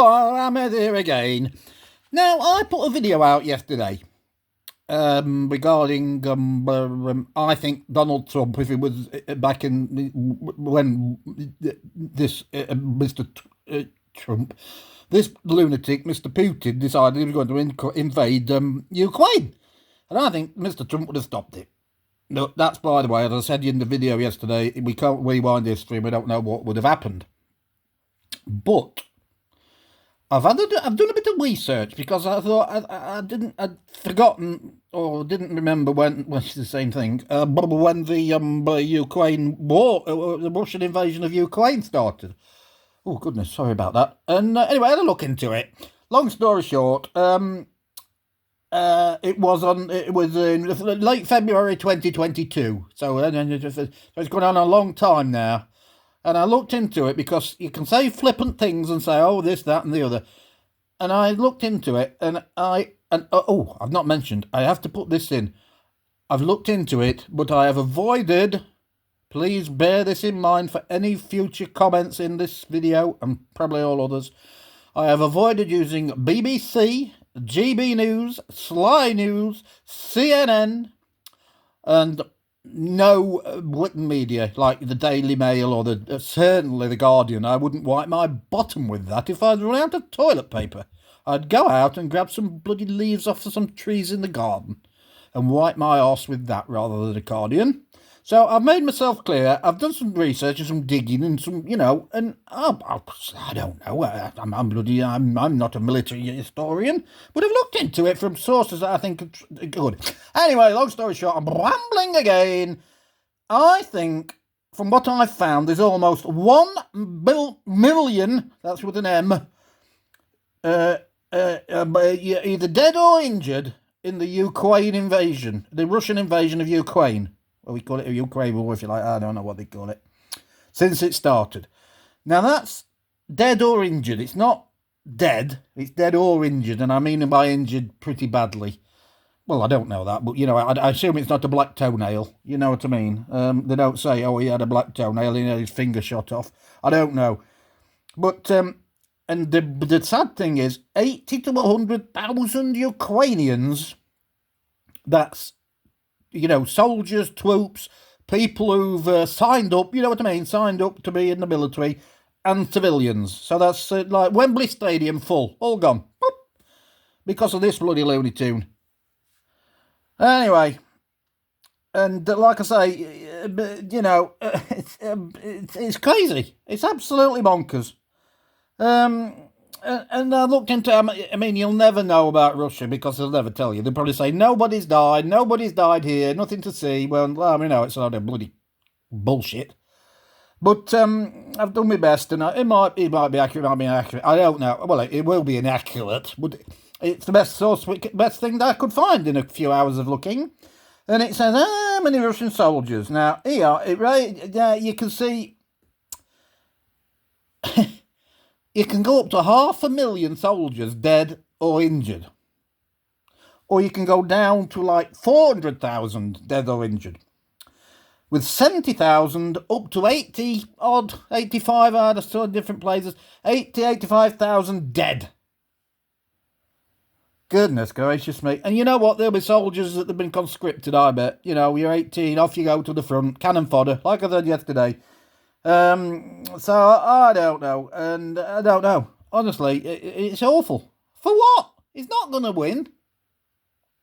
Hello, I'm here again. Now, I put a video out yesterday regarding, I think, Donald Trump, if it was back in when this Mr. Trump, this lunatic, Mr. Putin, decided he was going to invade Ukraine. And I think Mr. Trump would have stopped it. No, that's, by the way, as I said in the video yesterday, we can't rewind history, we don't know what would have happened. But I've done a bit of research because I thought I'd forgotten or didn't remember when it's the same thing. When the Ukraine war, the Russian invasion of Ukraine started. Oh goodness, sorry about that. And anyway, I had a look into it. Long story short, it was in late February 2022. So it's gone on a long time now. And I looked into it because you can say flippant things and say, oh, this, that, and the other. And I looked into it, and I've not mentioned, I have to put this in. I've looked into it, but I have avoided, please bear this in mind for any future comments in this video, and probably all others. I have avoided using BBC, GB News, Sly News, CNN, and no written media like the Daily Mail or certainly the Guardian. I wouldn't wipe my bottom with that. If I'd run out of toilet paper, I'd go out and grab some bloody leaves off of some trees in the garden and wipe my arse with that rather than the Guardian. So I've made myself clear. I've done some research and some digging and some, and I don't know. I'm not a military historian, but I've looked into it from sources that I think are good. Anyway, long story short, I'm rambling again. I think, from what I've found, there's almost 1 million, that's with an M, either dead or injured in the Ukraine invasion, the Russian invasion of Ukraine. Well, we call it a Ukraine war, if you like. I don't know what they call it. Since it started. Now, that's dead or injured. It's not dead. It's dead or injured. And I mean by injured pretty badly. Well, I don't know that. But, I assume it's not a black toenail. You know what I mean? They don't say, oh, he had a black toenail. He had his finger shot off. I don't know. But, and the sad thing is, 80 to 100,000 Ukrainians, that's, soldiers, troops, people who've signed up, you know what I mean, signed up to be in the military, and civilians. So that's like Wembley Stadium full, all gone. Boop, because of this bloody Looney Tune. Anyway, and like I say, it's crazy. It's absolutely bonkers. And I looked into, I mean, you'll never know about Russia because they'll never tell you. They'll probably say, nobody's died here, nothing to see. Well, it's a lot of bloody bullshit. But I've done my best, and it might be accurate, it might be inaccurate. I don't know. Well, it will be inaccurate, but it's the best thing that I could find in a few hours of looking. And it says, how many Russian soldiers? Now, here, you can see... You can go up to 500,000 soldiers dead or injured. Or you can go down to like 400,000 dead or injured. With 70,000 up to 85, I saw in different places, 85,000 dead. Goodness gracious me. And you know what? There'll be soldiers that have been conscripted, I bet. You're 18, off you go to the front, cannon fodder, like I said yesterday. So I don't know, and I don't know. Honestly, it's awful. For what? He's not going to win.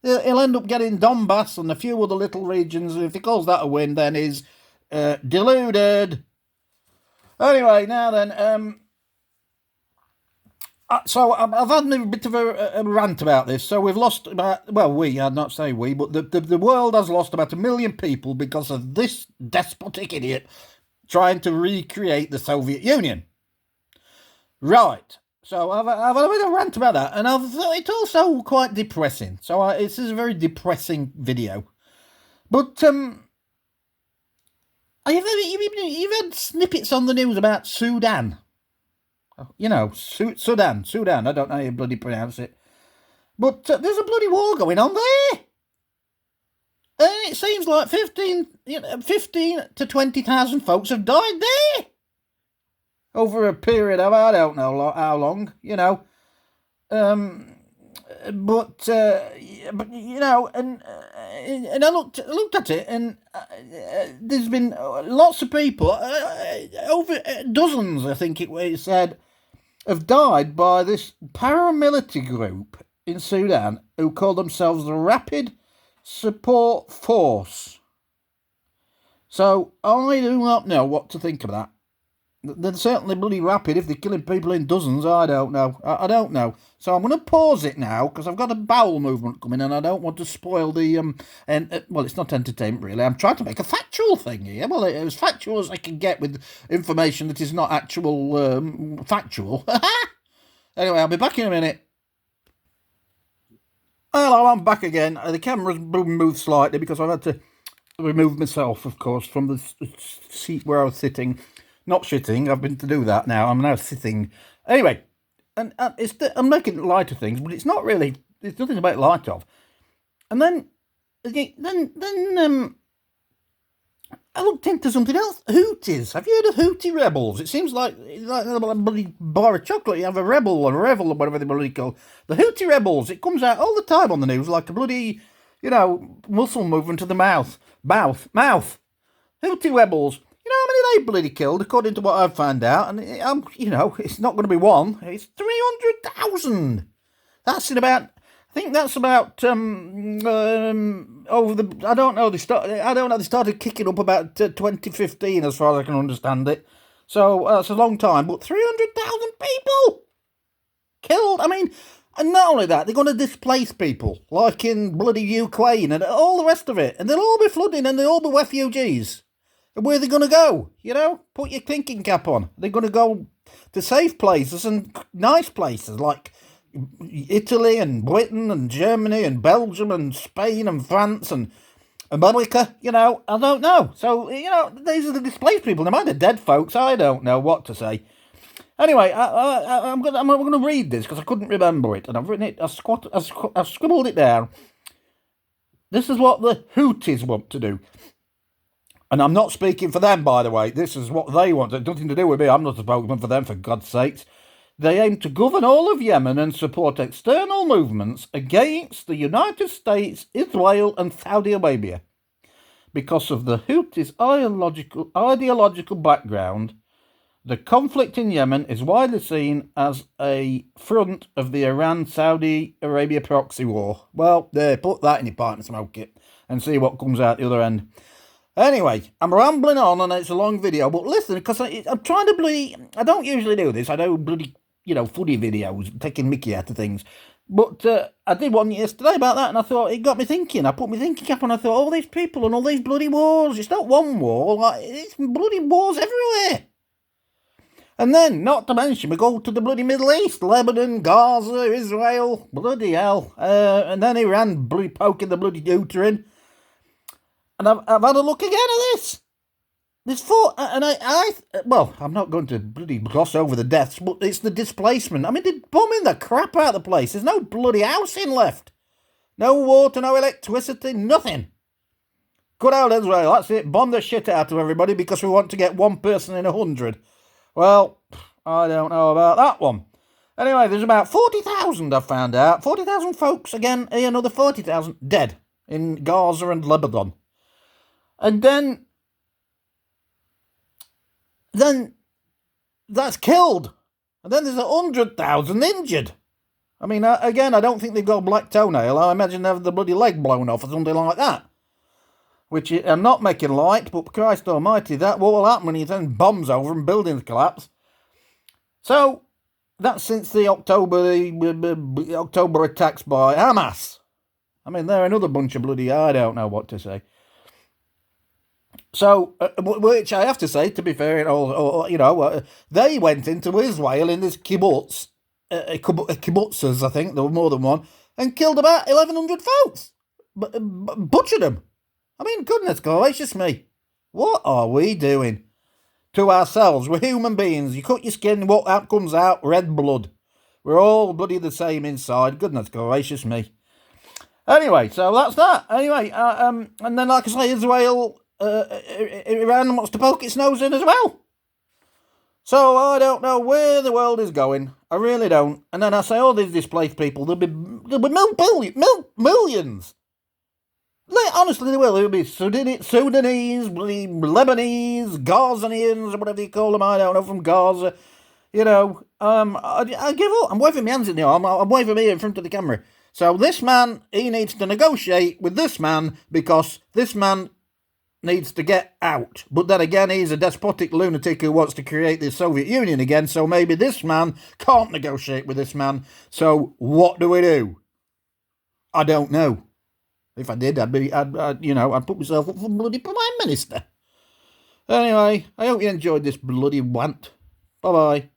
He'll end up getting Donbass and a few other little regions. If he calls that a win, then he's deluded. Anyway, now then, so I've had a bit of a rant about this. So we've lost about, well, I'd not say we, but the world has lost about 1 million people because of this despotic idiot trying to recreate the Soviet Union. Right. So I've had a bit of a rant about that, and it's also quite depressing. So this is a very depressing video. But you've had snippets on the news about Sudan. Sudan. I don't know how you bloody pronounce it. But there's a bloody war going on there. And it seems like 15 to 20,000 folks have died there. over a period of I don't know how long, but and I looked at it, and there's been lots of people, over dozens, I think it said, have died by this paramilitary group in Sudan who call themselves the Rapid Support Force. So I do not know what to think of that. They're certainly bloody rapid if they're killing people in dozens. I don't know. I don't know. So I'm going to pause it now because I've got a bowel movement coming and I don't want to spoil the well, it's not entertainment really. I'm trying to make a factual thing here. Well, as factual as I can get with information that is not actual factual. Anyway, I'll be back in a minute. Hello, I'm back again. The camera's moved slightly because I've had to remove myself, of course, from the seat where I was sitting. Not shitting, I've been to do that now. I'm now sitting. Anyway, and I'm making light of things, but it's not really. There's nothing to make light of. And then I looked into something else. Houthis. Have you heard of Houthi rebels? It seems like a bloody bar of chocolate. You have a rebel, or whatever they bloody call. The Houthi rebels. It comes out all the time on the news like a bloody, muscle movement to the mouth. Houthi rebels. You know how many they bloody killed, according to what I've found out? And, it's not going to be one. It's 300,000. That's in about... I think that's about... I don't know. They started kicking up about 2015, as far as I can understand it. So, that's a long time. But 300,000 people killed. I mean... And not only that, they're going to displace people, like in bloody Ukraine and all the rest of it. And they'll all be flooding and they'll all be refugees. Where are they going to go? Put your thinking cap on. They're going to go to safe places and nice places like Italy and Britain and Germany and Belgium and Spain and France and America. I don't know. So, these are the displaced people. They might be dead folks. I don't know what to say. Anyway, I'm going to read this because I couldn't remember it. And I've written it, I've scribbled it down. This is what the Houthis want to do. And I'm not speaking for them, by the way. This is what they want. It's nothing to do with me. I'm not spokesman for them, for God's sakes. They aim to govern all of Yemen and support external movements against the United States, Israel and Saudi Arabia. Because of the Houthis' ideological background, the conflict in Yemen is widely seen as a front of the Iran-Saudi Arabia proxy war. Well, there, put that in your pipe and smoke it and see what comes out the other end. Anyway, I'm rambling on and it's a long video, but listen, because I'm trying to I don't usually do this. I do bloody, funny videos, taking mickey out of things. But I did one yesterday about that and I thought, it got me thinking. I put my thinking cap on and I thought, all these people and all these bloody wars. It's not one war, it's bloody wars everywhere. And then, not to mention, we go to the bloody Middle East, Lebanon, Gaza, Israel, bloody hell. And then Iran bloody poking the bloody Houthi in. And I've had a look again at this. There's I'm not going to bloody gloss over the deaths, but it's the displacement. I mean, they're bombing the crap out of the place. There's no bloody housing left. No water, no electricity, nothing. Good old Israel, that's it. Bomb the shit out of everybody because we want to get one person in 100. Well, I don't know about that one. Anyway, there's about 40,000 I've found out. 40,000 folks, again, another 40,000 dead in Gaza and Lebanon. And then that's killed. And then there's 100,000 injured. I mean, again, I don't think they've got a black toenail. I imagine they have the bloody leg blown off or something like that. Which I'm not making light, but Christ almighty, that what will happen when you send bombs over and buildings collapse. So, that's since the October attacks by Hamas. I mean, they're another bunch of bloody, I don't know what to say. So, which I have to say, to be fair, they went into Israel in this kibbutz, kibbutzes, I think, there were more than one, and killed about 1,100 folks. Butchered them. I mean, goodness gracious me. What are we doing to ourselves? We're human beings. You cut your skin, what out comes out? Red blood. We're all bloody the same inside. Goodness gracious me. Anyway, so that's that. Anyway, and then, like I say, Israel... Iran wants to poke its nose in as well. So I don't know where the world is going. I really don't. And then I say, all these displaced people, there'll be millions. Honestly, there will. There'll be Sudanese, Lebanese, Gazanians, whatever you call them. I don't know, from Gaza. I give up. I'm waving my hands in the air. I'm waving me in front of the camera. So this man, he needs to negotiate with this man because this man needs to get out. But then again, he's a despotic lunatic who wants to create the Soviet Union again. So maybe this man can't negotiate with this man. So what do we do? I don't know. If I did, I'd put myself up for bloody Prime Minister. Anyway, I hope you enjoyed this bloody want. Bye-bye.